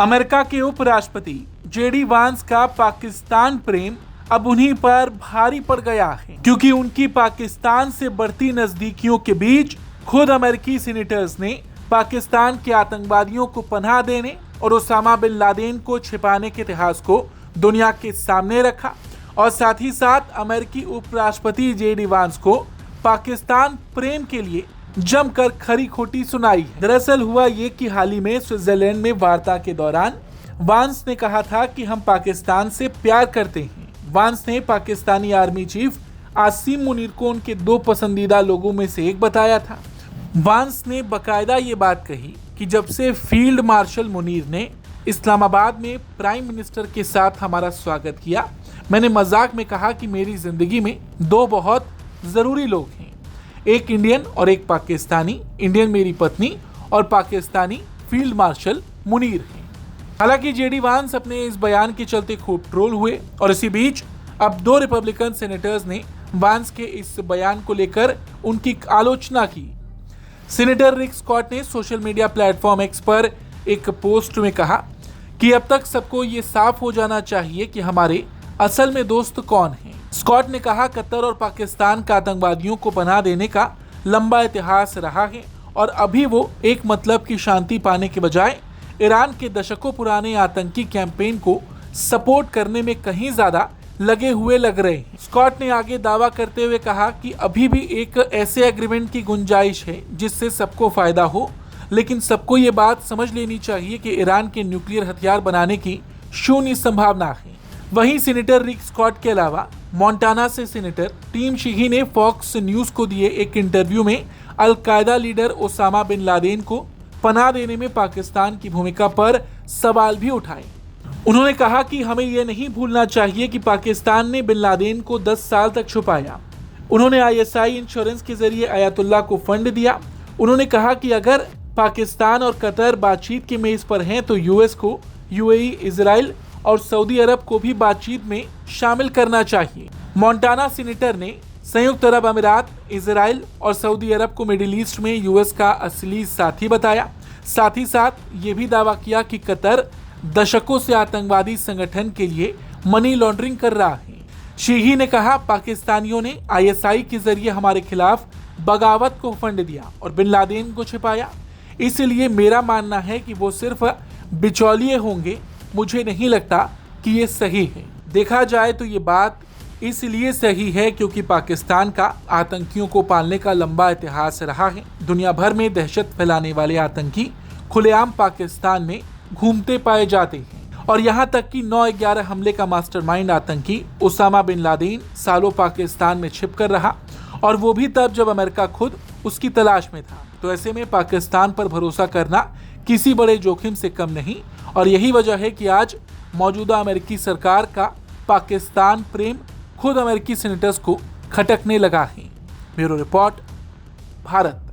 America के उपराष्ट्रपति JD वांस का पाकिस्तान प्रेम अब उन्हीं पर भारी पड़ गया है, क्योंकि उनकी पाकिस्तान से बढ़ती नजदीकियों के बीच खुद अमेरिकी सीनेटर्स ने पाकिस्तान के आतंकवादियों को पनाह देने और ओसामा बिन लादेन को छिपाने के इतिहास को दुनिया के सामने रखा और साथ ही साथ अमेरिकी उपराष्ट्रपति जेडी वांस को पाकिस्तान प्रेम के लिए जमकर खरी खोटी सुनाई है। दरअसल हुआ ये कि हाल ही में स्विट्जरलैंड में वार्ता के दौरान वांस ने कहा था कि हम पाकिस्तान से प्यार करते हैं। वांस ने पाकिस्तानी आर्मी चीफ आसिम मुनीर को उनके 2 पसंदीदा लोगों में से एक बताया था। वांस ने बकायदा ये बात कही कि जब से फील्ड मार्शल मुनीर ने इस्लामाबाद में प्राइम मिनिस्टर के साथ हमारा स्वागत किया, मैंने मजाक में कहा कि मेरी जिंदगी में 2 बहुत ज़रूरी लोग हैं, एक इंडियन और एक पाकिस्तानी। इंडियन मेरी पत्नी और पाकिस्तानी फील्ड मार्शल मुनीर हैं। हालांकि जेडी वांस अपने इस बयान के चलते खूब ट्रोल हुए और इसी बीच अब 2 रिपब्लिकन सेनेटर्स ने वांस के इस बयान को लेकर उनकी आलोचना की। सीनेटर रिक स्कॉट ने सोशल मीडिया प्लेटफॉर्म एक्स पर एक पोस्ट में कहा कि अब तक सबको ये साफ हो जाना चाहिए कि हमारे असल में दोस्त कौन हैं। स्कॉट ने कहा, कतर और पाकिस्तान का आतंकवादियों को पनाह देने का लंबा इतिहास रहा है और अभी वो एक मतलब की शांति पाने के बजाय ईरान के दशकों पुराने आतंकी कैंपेन को सपोर्ट करने में कहीं ज्यादा लगे हुए लग रहे हैं। स्कॉट ने आगे दावा करते हुए कहा कि अभी भी एक ऐसे एग्रीमेंट की गुंजाइश है जिससे सबको फायदा हो, लेकिन सबको ये बात समझ लेनी चाहिए कि ईरान के न्यूक्लियर हथियार बनाने की शून्य संभावना है। वहीं सीनेटर रिक स्कॉट के अलावा मोंटाना से सीनेटर टिम शीही ने फॉक्स न्यूज को दिए एक इंटरव्यू में al Qaeda leader Osama bin Laden को पनाह देने में पाकिस्तान की भूमिका पर सवाल भी उठाए। उन्होंने कहा कि हमें यह नहीं भूलना चाहिए कि पाकिस्तान ने बिन लादेन को 10 साल तक छुपाया। उन्होंने आईएसआई इंश्योरेंस के जरिए आयतुल्लाह को फंड दिया। उन्होंने कहा कि अगर पाकिस्तान और कतर बातचीत के मेज पर हैं तो यूएस को यूएई, इजराइल और सऊदी अरब को भी बातचीत में शामिल करना चाहिए। मोंटाना सीनेटर ने संयुक्त अरब अमीरात, इजराइल और सऊदी अरब को मिडिल ईस्ट में यूएस का असली साथी बताया। साथ ही साथ ये भी दावा किया कि कतर दशकों से आतंकवादी संगठन के लिए मनी लॉन्ड्रिंग कर रहा है। शीही ने कहा, पाकिस्तानियों ने आईएसआई के जरिए हमारे खिलाफ बगावत को फंड दिया और बिन लादेन को छिपाया, इसलिए मेरा मानना है कि वो सिर्फ बिचौलिए होंगे। मुझे नहीं लगता कि ये सही है। देखा जाए तो ये बात इसलिए सही है क्योंकि पाकिस्तान का आतंकियों को पालने का लंबा इतिहास रहा है। दुनिया भर में दहशत फैलाने वाले आतंकी खुलेआम पाकिस्तान में घूमते पाए जाते हैं और यहाँ तक कि 9/11 हमले का मास्टरमाइंड आतंकी ओसामा बिन लादेन सालों पाकिस्तान में छिप कर रहा और वो भी तब जब अमेरिका खुद उसकी तलाश में था। तो ऐसे में पाकिस्तान पर भरोसा करना किसी बड़े जोखिम से कम नहीं और यही वजह है कि आज मौजूदा अमेरिकी सरकार का पाकिस्तान प्रेम खुद अमेरिकी सीनेटर्स को खटकने लगा है। Bureau report, Bharat.